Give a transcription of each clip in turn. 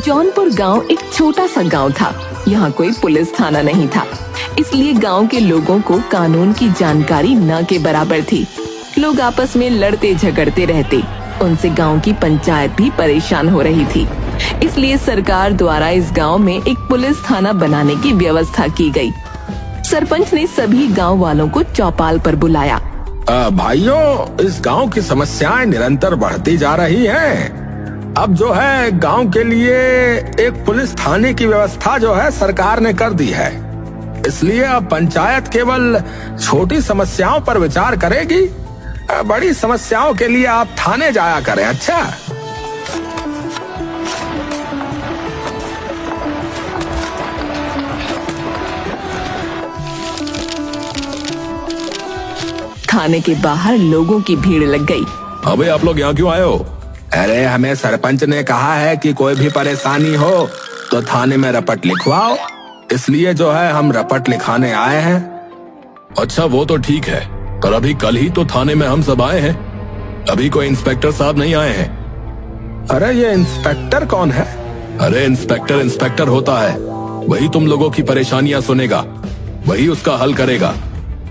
जौनपुर गांव एक छोटा सा गांव था। यहाँ कोई पुलिस थाना नहीं था, इसलिए गांव के लोगों को कानून की जानकारी न के बराबर थी। लोग आपस में लड़ते झगड़ते रहते, उनसे गांव की पंचायत भी परेशान हो रही थी। इसलिए सरकार द्वारा इस गांव में एक पुलिस थाना बनाने की व्यवस्था की गई। सरपंच ने सभी गांव वालों को चौपाल पर बुलाया। भाइयों, इस गांव की समस्याएं निरंतर बढ़ती जा रही हैं। अब जो है गांव के लिए एक पुलिस थाने की व्यवस्था जो है सरकार ने कर दी है। इसलिए अब पंचायत केवल छोटी समस्याओं पर विचार करेगी। बड़ी समस्याओं के लिए आप थाने जाया करें। अच्छा, थाने के बाहर लोगों की भीड़ लग गई। अबे आप लोग यहाँ क्यों आए हो? अरे हमें सरपंच ने कहा है कि कोई भी परेशानी हो तो थाने में रपट लिखवाओ, इसलिए जो है हम रपट लिखाने आए हैं। अच्छा, वो तो ठीक है, पर अभी कल ही तो थाने में हम सब आए हैं। अभी कोई इंस्पेक्टर साहब नहीं आए हैं। अरे ये इंस्पेक्टर कौन है? अरे इंस्पेक्टर होता है, वही तुम लोगों की परेशानियां सुनेगा, वही उसका हल करेगा।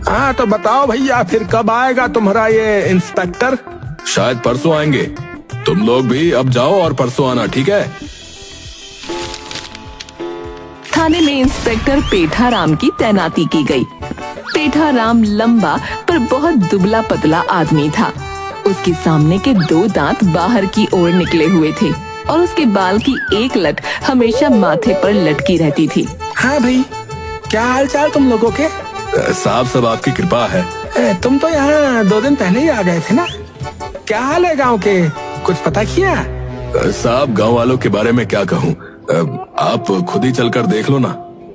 हाँ तो बताओ भैया, फिर कब आएगा तुम्हारा ये इंस्पेक्टर? शायद परसों आएंगे। तुम लोग भी अब जाओ और परसों आना, ठीक है? थाने में इंस्पेक्टर पेठाराम की तैनाती की गई। पेठाराम लंबा पर बहुत दुबला पतला आदमी था। उसके सामने के 2 दांत बाहर की ओर निकले हुए थे और उसके बाल की एक लट हमेशा माथे पर लटकी रहती थी। हाँ भाई, क्या हाल चाल तुम लोगों के? साहब सब आपकी कृपा है। तुम तो यहाँ 2 दिन पहले ही आ गए थे ना? क्या हाल है गांव के, कुछ पता किया? साहब, गांव वालों के बारे में क्या कहूँ, आप खुद ही चलकर देख लो ना।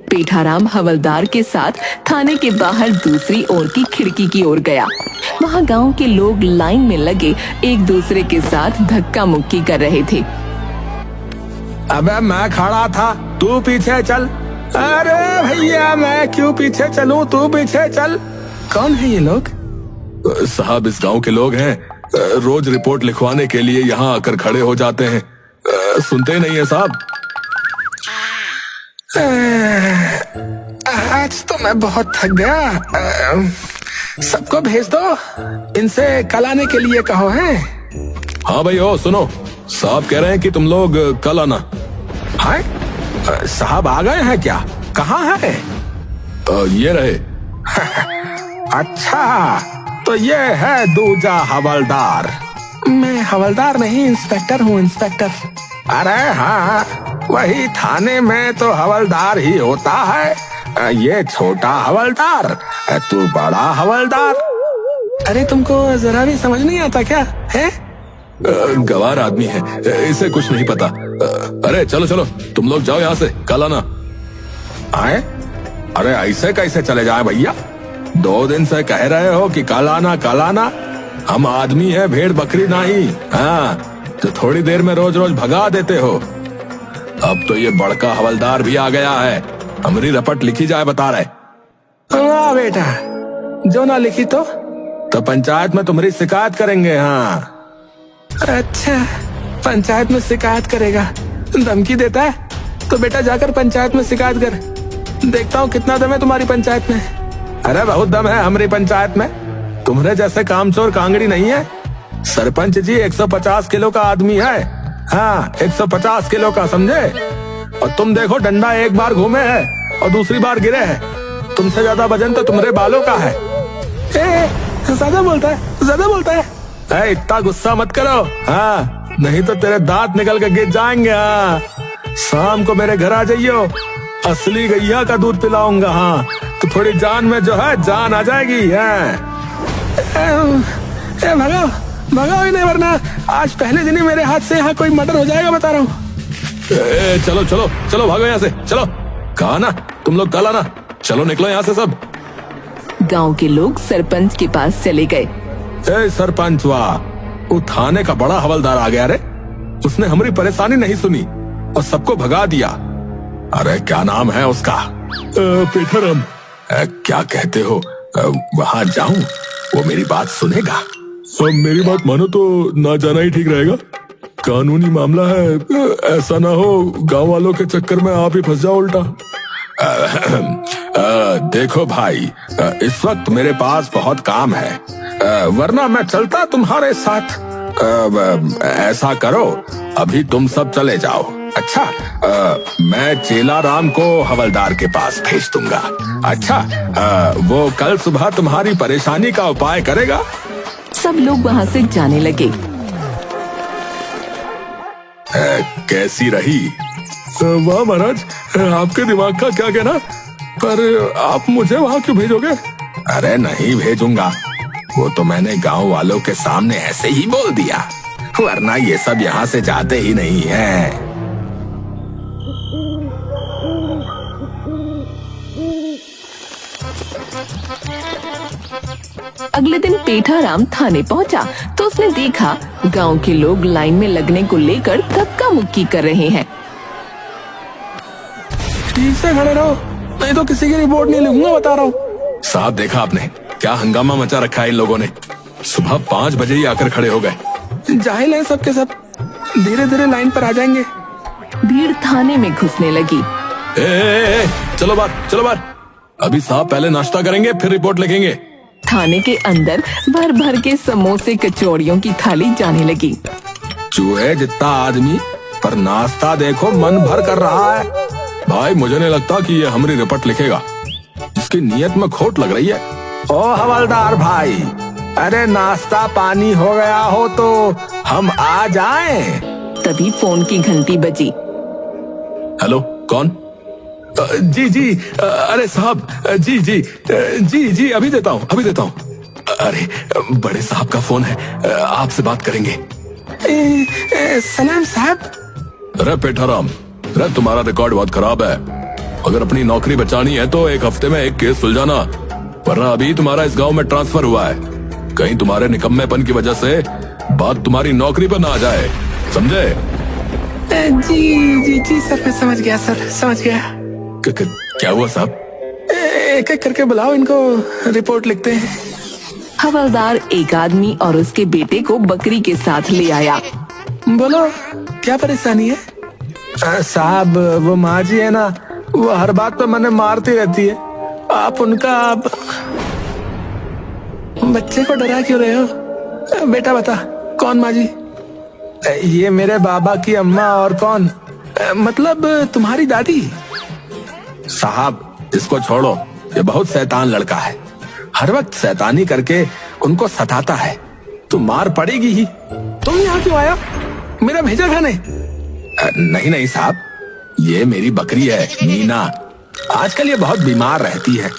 पेठाराम हवलदार के साथ थाने के बाहर दूसरी ओर की खिड़की की ओर गया। वहाँ गांव के लोग लाइन में लगे एक दूसरे के साथ धक्का मुक्की कर रहे थे। अबे मैं खड़ा था, तू पीछे चल। अरे भैया, मैं क्यों पीछे चलूं, तू पीछे चल। कौन है ये लोग? साहब, इस गांव के लोग हैं, रोज रिपोर्ट लिखवाने के लिए यहाँ आकर खड़े हो जाते हैं। सुनते नहीं है साहब। आज तो मैं बहुत थक गया। सबको भेज दो, इनसे कल आने के लिए कहो है। हाँ भाई, ओ सुनो, साहब कह रहे हैं कि तुम लोग कल आना। हाय, साहब आ गए हैं क्या? कहाँ है? ये रहे। अच्छा, तो ये है दूजा हवलदार। मैं हवलदार नहीं, इंस्पेक्टर हूँ, इंस्पेक्टर। अरे हाँ, वही थाने में तो हवलदार ही होता है। ये छोटा हवलदार, तू बड़ा हवलदार। अरे तुमको जरा भी समझ नहीं आता क्या है? गवार आदमी है, इसे कुछ नहीं पता। अरे चलो चलो, तुम लोग जाओ यहाँ से, कल आना। आए? अरे ऐसे कैसे चले जाए भैया? 2 दिन से कह रहे हो कि कल आना कल आना। हम आदमी है, भेड़ बकरी नहीं। हाँ, तो थोड़ी देर में रोज रोज भगा देते हो। अब तो ये बड़का हवलदार भी आ गया है, हमारी रपट लिखी जाए बता रहे। वाह बेटा, जो ना लिखी तो पंचायत में तुम्हारी शिकायत करेंगे। हाँ, अच्छा, पंचायत में शिकायत करेगा? धमकी देता है? तो बेटा जाकर पंचायत में शिकायत कर, देखता हूँ कितना दम है तुम्हारी पंचायत में। अरे बहुत दम है हमारी पंचायत में, तुम्हारे जैसे कामचोर कांगड़ी नहीं है। सरपंच जी 150 किलो का आदमी है। हाँ, 150 किलो का, समझे? और तुम देखो, डंडा एक बार घूमे है और दूसरी बार गिरे है। तुमसे ज्यादा वजन तो तुम्हारे बालों का है। ज्यादा बोलता है, ज्यादा बोलता है। इतना गुस्सा मत करो, हाँ, नहीं तो तेरे दांत निकल के गिर जाएंगे। हाँ, शाम को मेरे घर आ जाइयो, असली गैया का दूध पिलाऊंगा। हाँ, तो थोड़ी जान में जो है जान आ जाएगी। भगाओ भगाओ इन्हें, वरना आज पहले दिन ही मेरे हाथ से यहाँ कोई मर्डर हो जाएगा, बता रहा हूँ। चलो चलो चलो, भागो यहाँ से, चलो। कहा ना तुम लोग कल आना, चलो निकलो यहाँ से सब। गांव के लोग सरपंच के पास चले गए। सरपंच, वाह, वो थाने का बड़ा हवलदार आ गया रे। उसने हमारी परेशानी नहीं सुनी और सबको भगा दिया। अरे क्या नाम है उसका? पेठाराम। क्या कहते हो? वहाँ जाऊं? वो मेरी बात सुनेगा? मेरी बात मानो तो ना जाना ही ठीक रहेगा। कानूनी मामला है, ऐसा ना हो गांव वालों के चक्कर में आप ही फंस जाओ उल्टा। देखो भाई, इस वक्त मेरे पास बहुत काम है, वरना मैं चलता तुम्हारे साथ। ऐसा करो, अभी तुम सब चले जाओ। अच्छा, मैं चेला राम को हवलदार के पास भेज दूंगा। अच्छा, वो कल सुबह तुम्हारी परेशानी का उपाय करेगा। सब लोग वहाँ से जाने लगे। कैसी रही? वाह महाराज, आपके दिमाग का क्या कहना, पर आप मुझे वहाँ क्यों भेजोगे? अरे नहीं भेजूंगा, वो तो मैंने गांव वालों के सामने ऐसे ही बोल दिया, वरना ये सब यहाँ से जाते ही नहीं है। अगले दिन पेठाराम थाने पहुंचा तो उसने देखा गांव के लोग लाइन में लगने को लेकर धक्का मुक्की कर रहे हैं। ठीक से खड़े रहो, नहीं तो किसी की रिपोर्ट नहीं लिखूंगा, बता रहा हूँ। साहब देखा आपने क्या हंगामा मचा रखा है इन लोगों ने, सुबह 5 बजे ही आकर खड़े हो गए। जाहिल है सबके सब, धीरे धीरे लाइन पर आ जाएंगे। भीड़ थाने में घुसने लगी। ए, चलो बाहर, अभी साहब पहले नाश्ता करेंगे फिर रिपोर्ट लिखेंगे। थाने के अंदर भर भर के समोसे कचौड़ियों की थाली जाने लगी। चूहे जितना आदमी, पर नाश्ता देखो मन भर कर रहा है। भाई मुझे नहीं लगता कि ये हमारी रिपोर्ट लिखेगा, इसकी नीयत में खोट लग रही है। ओ हवलदार भाई, अरे नाश्ता पानी हो गया हो तो हम आ जाएं। तभी फोन की घंटी बजी। हेलो, कौन? जी, अरे साहब, जी, अभी देता हूँ। अरे बड़े साहब का फोन है, आपसे बात करेंगे। सलाम साहब। अरे पेठाराम, अरे तुम्हारा रिकॉर्ड बहुत खराब है, अगर अपनी नौकरी बचानी है तो 1 हफ्ते में 1 केस सुलझाना, वरना अभी तुम्हारा इस गांव में ट्रांसफर हुआ है, कहीं तुम्हारे निकम्मेपन की वजह से बात तुम्हारी नौकरी पर ना आ जाए, समझे? जी सर, मैं समझ गया सर, समझ गया। क्या हुआ साहब? एक एक करके बुलाओ इनको, रिपोर्ट लिखते हैं। हवलदार एक आदमी और उसके बेटे को बकरी के साथ ले आया। बोलो क्या परेशानी है? साहब वो माँ जी है ना, वो हर बात पे मैंने मारती रहती है, आप उनका बच्चे को डरा क्यों रहे हो? बेटा बता, कौन माँ जी? ये मेरे बाबा की अम्मा, और कौन? मतलब तुम्हारी दादी। साहब इसको छोड़ो, ये बहुत शैतान लड़का है, हर वक्त शैतानी करके उनको सताता है, तो मार पड़ेगी ही। तुम यहाँ क्यों आया, मेरा भेजा खाने? नहीं साहब, ये मेरी बकरी है मीना, आजकल ये बहुत बीमार रहती है।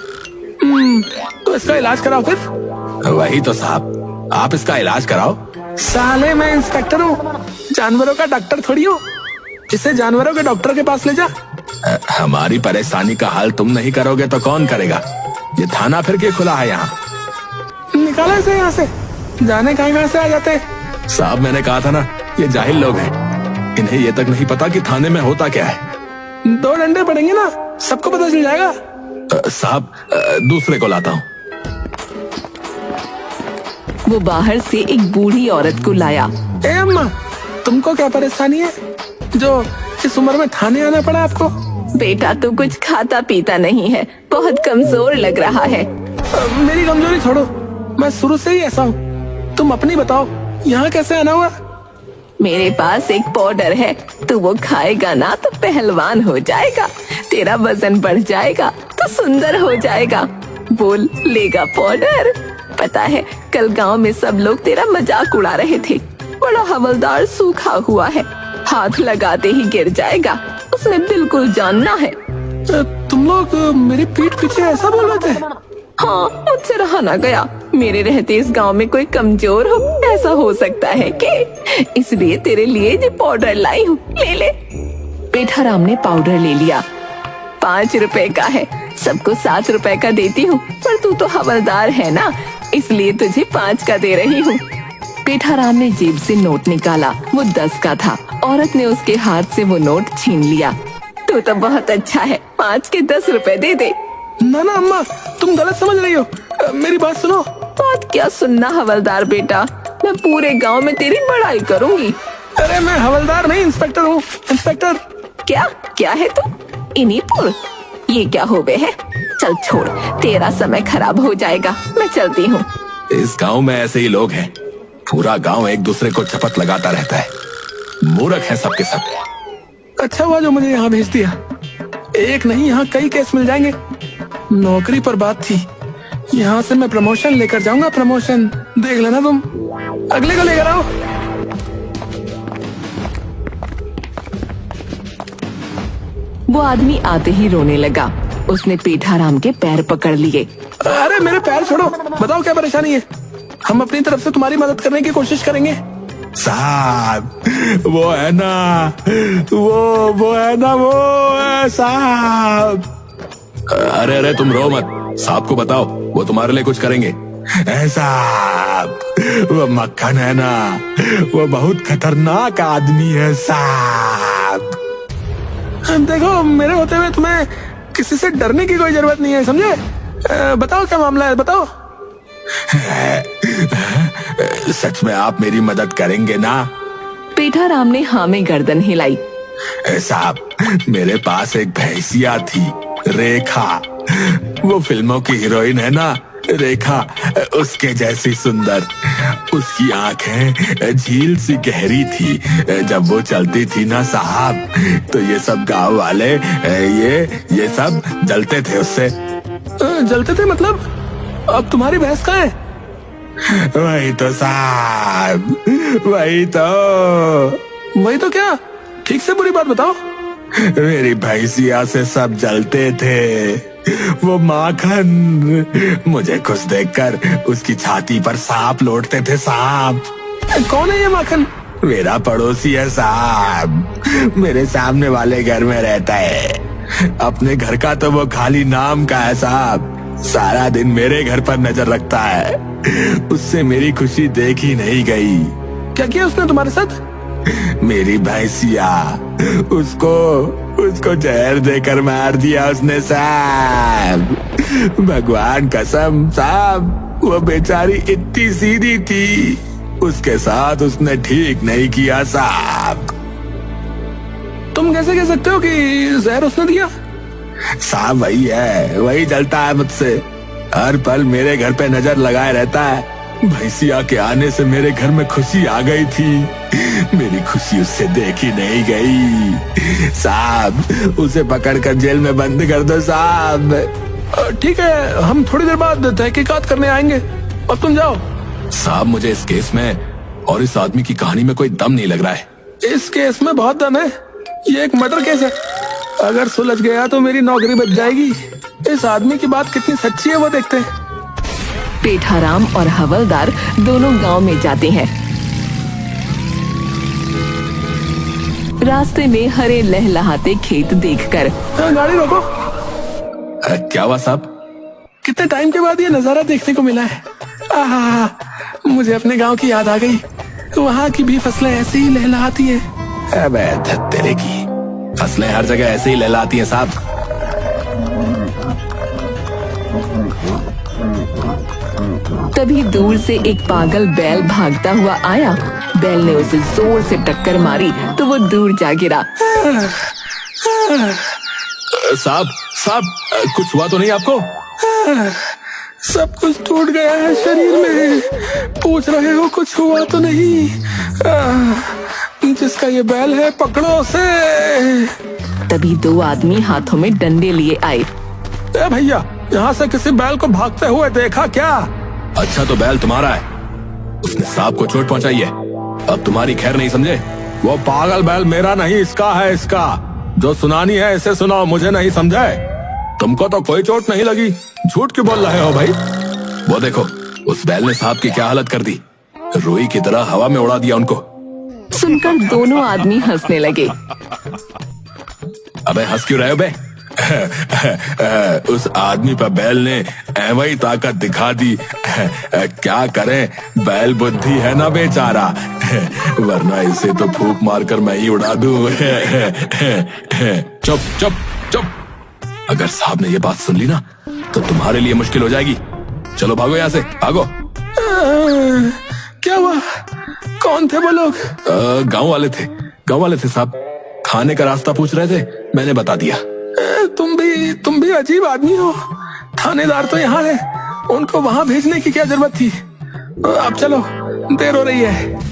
तो इसका इलाज कराओ फिर। वही तो साहब, आप इसका इलाज कराओ। साले मैं इंस्पेक्टर हूँ, जानवरों का डॉक्टर थोड़ी हूँ, इसे जानवरों के डॉक्टर के पास ले जा। हमारी परेशानी का हल तुम नहीं करोगे तो कौन करेगा? ये थाना फिर के खुला है यहाँ, निकालो इसे यहाँ से, जाने कहाँ से आ जाते। साहब मैंने कहा था ना, ये जाहिल लोग हैं, इन्हें ये तक नहीं पता कि थाने में होता क्या है। 2 डंडे पड़ेंगे ना, सबको पता चल जाएगा। साहब दूसरे को लाता हूँ। वो बाहर से एक बूढ़ी औरत को लाया। ए अम्मा, तुमको क्या परेशानी है जो इस उम्र में थाने आना पड़ा आपको? बेटा तू कुछ खाता पीता नहीं है, बहुत कमजोर लग रहा है। मेरी कमजोरी छोड़ो, मैं शुरू से ही ऐसा हूँ, तुम अपनी बताओ, यहाँ कैसे आना हुआ? मेरे पास एक पाउडर है, तू वो खाएगा ना तो पहलवान हो जाएगा, तेरा वजन बढ़ जाएगा तो सुंदर हो जाएगा। बोल लेगा पाउडर? पता है कल गांव में सब लोग तेरा मजाक उड़ा रहे थे, बड़ा हवलदार सूखा हुआ है, हाथ लगाते ही गिर जाएगा, उसने बिल्कुल जानना है। तुम लोग मेरी पीठ पीछे ऐसा बोल रहे थे? हाँ, मुझसे रहा ना गया, मेरे रहते इस गांव में कोई कमजोर हो, ऐसा हो सकता है कि इसलिए तेरे लिए ये पाउडर लाई हूँ, ले ले। पेठाराम ने पाउडर ले लिया। 5 रुपए का है, सबको 7 रुपए का देती हूँ, पर तू तो हवलदार है ना, इसलिए तुझे 5 का दे रही हूँ। पेठाराम ने जेब से नोट निकाला, वो 10 का था। औरत ने उसके हाथ से वो नोट छीन लिया। तू तो बहुत अच्छा है, 5 के 10 रुपए दे दे। ना ना अम्मा, तुम गलत समझ रही हो, मेरी बात सुनो। बात क्या सुनना हवलदार बेटा, मैं पूरे गांव में तेरी बड़ाई करूंगी, अरे मैं हवलदार नहीं, इंस्पेक्टर हूँ, इंस्पेक्टर। क्या क्या है तू? इनीपुर? ये क्या हो गए है? चल छोड़, तेरा समय खराब हो जाएगा, मैं चलती हूँ। इस गांव में ऐसे ही लोग हैं, पूरा गांव एक दूसरे को चपत लगाता रहता है, मूर्ख हैं सबके सब। अच्छा हुआ जो मुझे यहाँ भेज दिया, एक नहीं यहाँ कई केस मिल जाएंगे। नौकरी पर बात थी, यहाँ से मैं प्रमोशन लेकर जाऊंगा, प्रमोशन देख लेना तुम। अगले को लेकर आओ। वो आदमी आते ही रोने लगा। उसने पेठाराम के पैर पकड़ लिए। अरे मेरे पैर छोड़ो, बताओ क्या परेशानी है, हम अपनी तरफ से तुम्हारी मदद करने की कोशिश करेंगे। साहब वो है ना, वो है ना, वो है साहब। अरे अरे तुम रो मत, साहब को बताओ, वो तुम्हारे लिए कुछ करेंगे। साहब वो मक्खन है ना, वो बहुत खतरनाक आदमी है साहब। देखो मेरे होते हुए तुम्हें किसी से डरने की कोई जरूरत नहीं है, समझे? बताओ क्या मामला है, बताओ। सच में आप मेरी मदद करेंगे ना? पेठाराम ने हाँ में गर्दन हिलाई। साहब मेरे पास एक भैंसिया थी, रेखा, वो फिल्मों की हीरोइन है ना रेखा, उसके जैसी सुंदर। उसकी आंखें झील सी गहरी थी, जब वो चलती थी ना साहब, तो ये सब गांव वाले ये सब जलते थे उससे। जलते थे मतलब? अब तुम्हारी भैंस कहाँ है? वही तो साहब, वही तो क्या? ठीक से पूरी बात बताओ। मेरी भैंसिया से सब जलते थे, वो माखन, मुझे खुश देखकर उसकी छाती पर सांप लौटते थे साहब। कौन है ये माखन? मेरा पड़ोसी है साहब, मेरे सामने वाले घर में रहता है। अपने घर का तो वो खाली नाम का है साहब, सारा दिन मेरे घर पर नजर रखता है। उससे मेरी खुशी देखी नहीं गई। क्या किया उसने तुम्हारे साथ? मेरी भैंसिया, उसको जहर देकर मार दिया उसने साहब। भगवान कसम साहब, वो बेचारी इतनी सीधी थी, उसके साथ उसने ठीक नहीं किया साहब। तुम कैसे कह सकते हो कि जहर उसने दिया? साहब वही है, वही जलता है मुझसे, हर पल मेरे घर पे नजर लगाए रहता है। भैंसिया के आने से मेरे घर में खुशी आ गई थी, मेरी खुशी उससे देखी नहीं गई साहब। उसे पकड़कर जेल में बंद कर दो साहब। ठीक है, हम थोड़ी देर बाद तहकीकात करने आएंगे, अब तुम जाओ। साहब मुझे इस केस में और इस आदमी की कहानी में कोई दम नहीं लग रहा है। इस केस में बहुत दम है, ये एक मर्डर केस है, अगर सुलझ गया तो मेरी नौकरी बच जाएगी। इस आदमी की बात कितनी सच्ची है वो देखते हैं। पेठाराम और हवलदार दोनों गांव में जाते हैं। रास्ते में हरे लहलहाते खेत देखकर गाड़ी रोको। क्या हुआ साहब? कितने टाइम के बाद ये नजारा देखने को मिला है। आहा, मुझे अपने गांव की याद आ गई, वहाँ की भी फसलें ऐसे ही लहलहाती हैं। अबे तेरे की फसलें हर जगह ऐसे ही लहलहाती हैं साहब। तभी दूर से एक पागल बैल भागता हुआ आया। बैल ने उसे जोर से टक्कर मारी तो वो दूर जा गिरा। साहब कुछ हुआ तो नहीं आपको? सब कुछ टूट गया है शरीर में, पूछ रहे हो कुछ हुआ तो नहीं? जिसका ये बैल है पकड़ो उसे। तभी दो आदमी हाथों में डंडे लिए आए। ए भैया, यहाँ से किसी बैल को भागते हुए देखा क्या? अच्छा तो बैल तुम्हारा है, उसने सांप को चोट पहुंचाई है, अब तुम्हारी खैर नहीं समझे? वो पागल बैल मेरा नहीं, इसका है, इसका। जो सुनानी है इसे सुनाओ, मुझे नहीं समझे? तुमको तो कोई चोट नहीं लगी, झूठ क्यों बोल रहे हो भाई? वो देखो, उस बैल ने सांप की क्या हालत कर दी, रुई की तरह हवा में उड़ा दिया उनको। सुनकर दोनों आदमी हंसने लगे। अबे हंस क्यों रहे हो बे? उस आदमी पर बैल ने ऐवही ताकत दिखा दी, क्या करें, बैल बुद्धि है ना बेचारा, वरना इसे तो फूंक मारकर मैं ही उड़ा दूं। चुप चुप चुप, अगर साहब ने ये बात सुन ली ना तो तुम्हारे लिए मुश्किल हो जाएगी। चलो भागो यहाँ से, भागो। क्या हुआ? कौन थे वो लोग? गांव वाले थे साहब। थाने का रास्ता पूछ रहे थे, मैंने बता दिया। तुम भी अजीब आदमी हो। थानेदार तो यहाँ है, उनको वहाँ भेजने की क्या जरूरत थी? अब चलो, देर हो रही है।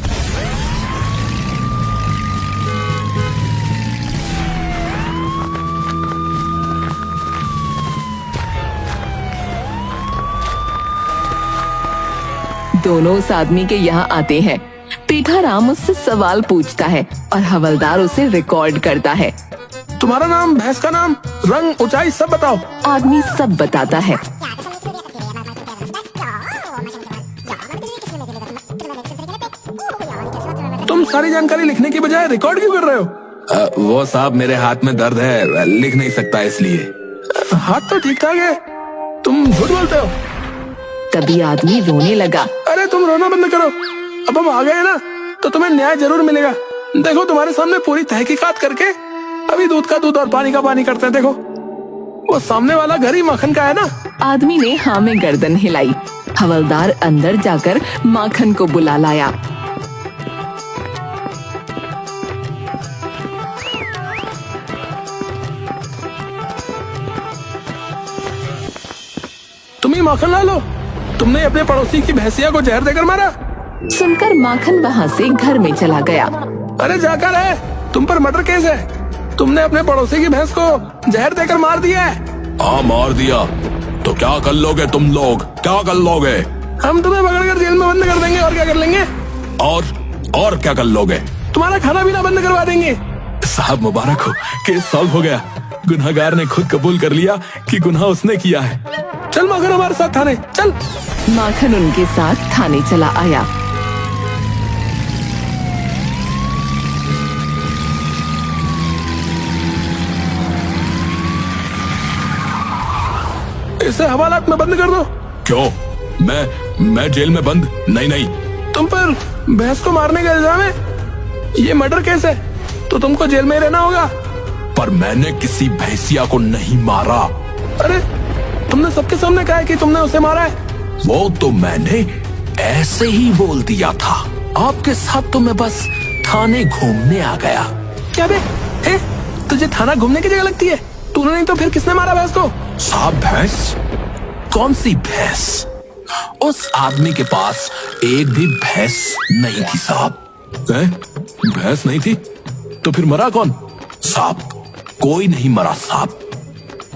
दोनों उस आदमी के यहाँ आते हैं। पेठाराम उससे सवाल पूछता है और हवलदार उसे रिकॉर्ड करता है। तुम्हारा नाम, भैंस का नाम, रंग, ऊंचाई सब बताओ। आदमी सब बताता है। तुम सारी जानकारी लिखने की बजाय रिकॉर्ड क्यों कर रहे हो? वो साहब मेरे हाथ में दर्द है, लिख नहीं सकता इसलिए। हाथ तो ठीक ठाक है, तुम झूठ बोलते हो। तभी आदमी रोने लगा। अरे तुम रोना बंद करो, अब हम आ गए ना तो तुम्हें न्याय जरूर मिलेगा। देखो तुम्हारे सामने पूरी तहकीकात करके अभी दूध का दूध और पानी का पानी करते हैं। देखो वो सामने वाला घर ही माखन का है ना। आदमी ने हाँ में गर्दन हिलाई। हवलदार अंदर जाकर माखन को बुला लाया। तुम ही माखन ला लो, तुमने अपने पड़ोसी की भैंसिया को जहर देकर मारा। सुनकर माखन वहाँ से घर में चला गया। अरे जाकर है, तुम पर मर्डर केस है। तुमने अपने पड़ोसी की भैंस को जहर देकर मार दिया है। हाँ मार दिया, तो क्या कर लोगे तुम लोग, क्या कर लोगे? हम तुम्हें पकड़कर जेल में बंद कर देंगे। और क्या कर लेंगे? और क्या कर लोगे? तुम्हारा खाना पीना बंद करवा देंगे। साहब मुबारक हो, केस सॉल्व हो गया। गुनहगार ने खुद कबूल कर लिया कि गुनाह उसने किया है। चल माखन हमारे साथ थाने चल। माखन उनके साथ थाने चला आया। इसे हवालात में बंद कर दो। क्यों? मैं जेल में बंद? नहीं। तुम पर भैंस को मारने का इल्जाम है, ये मर्डर केस है, तो तुमको जेल में रहना होगा। पर मैंने किसी भैंसिया को नहीं मारा। अरे तुमने सबके सामने कहा है कि तुमने उसे मारा है। वो तो मैंने ऐसे ही बोल दिया था। आपके साथ तो मैं बस थाने घूमने आ गया। क्या बे? तुझे थाना घूमने की जगह लगती है? तूने नहीं तो फिर किसने मारा भैंस को? साहब भैंस? कौन सी भैंस? उस आदमी के पास एक भी भैंस नहीं थी साहब। भैंस नहीं थी तो फिर मरा कौन? साहब कोई नहीं मरा साहब,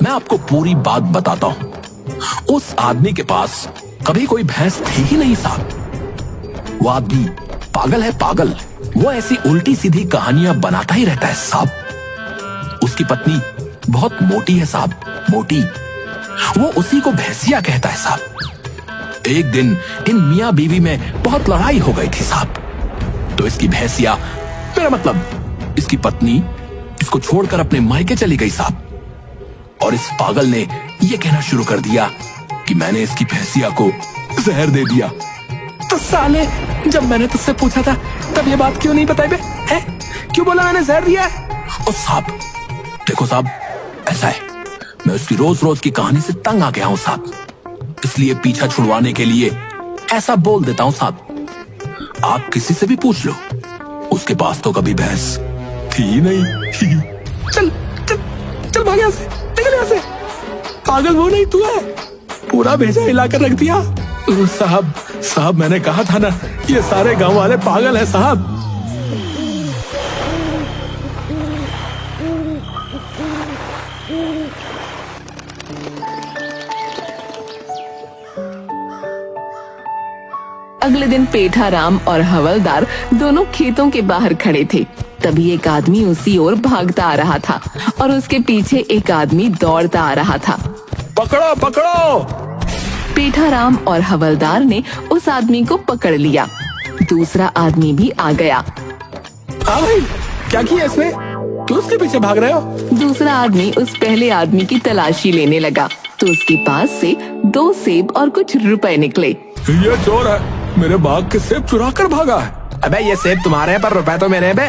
मैं आपको पूरी बात बताता हूं। उस आदमी के पास कभी कोई भैंस थी ही नहीं साहब। वो आदमी पागल है, पागल। वो ऐसी उल्टी सीधी कहानियां बनाता ही रहता है साहब। उसकी पत्नी बहुत मोटी है साहब, मोटी। वो उसी को भैंसिया कहता है साहब। एक दिन इन मियां बीवी में बहुत लड़ाई हो गई थी साहब, तो इसकी भैंसिया, मेरा मतलब इसकी पत्नी, इसको छोड़कर अपने मायके चली गई साहब। और इस पागल ने यह कहना शुरू कर दिया कि मैंने इसकी भैंसिया को जहर दे दिया। तो साले, जब मैंने तुझसे पूछा था तब ये बात क्यों नहीं बताई बे? है? क्यों बोला मैंने जहर दिया है? और साहब देखो साहब, ऐसा है, मैं उसकी रोज रोज की कहानी से तंग आ गया हूं साहब, इसलिए पीछा छुड़वाने के लिए ऐसा बोल देता हूं साहब। आप किसी से भी पूछ लो, उसके पास तो कभी भैंस थी ही नहीं। चल चल चल भाग यहाँ से, निकल यहाँ से। पागल वो नहीं, तू है। पूरा भेजा हिलाकर रख दिया। साहब मैंने कहा था ना, ये सारे गांव वाले पागल है साहब। अगले दिन पेठाराम और हवलदार दोनों खेतों के बाहर खड़े थे। तभी एक आदमी उसी ओर भागता आ रहा था और उसके पीछे एक आदमी दौड़ता आ रहा था। पकड़ो पकड़ो! पेठाराम और हवलदार ने उस आदमी को पकड़ लिया। दूसरा आदमी भी आ गया। हाँ भाई, क्या किया इसने? क्यों उसके पीछे भाग रहे हो? दूसरा आदमी उस पहले आदमी की तलाशी लेने लगा तो उसके पास से 2 सेब और कुछ रुपए निकले। ये चोर है, मेरे बाग के सेब चुरा कर भागा है। अबे ये सेब तुम्हारे हैं पर रुपए तो मेरे हैं बे।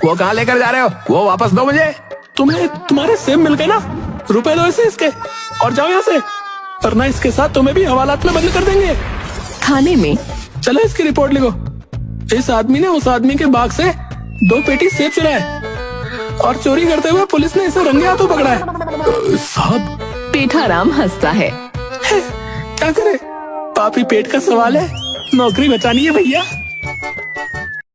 वो कहाँ लेकर जा रहे हो? वो वापस दो मुझे। तुम्हारे सेब मिल गए ना, रुपए दो इसे इसके और जाओ यहाँ से, वरना इसके साथ तुम्हें भी हवालात में बंद कर देंगे। थाने में चलो इसकी रिपोर्ट लिखो। इस आदमी ने उस आदमी के बाग से 2 पेटी सेब चुराए और चोरी करते हुए पुलिस ने इसे रंगे हाथों पकड़ा है। साहब, पेठाराम हंसता है। क्या करे, पापी पेट का सवाल है, नौकरी बचानी है भैया।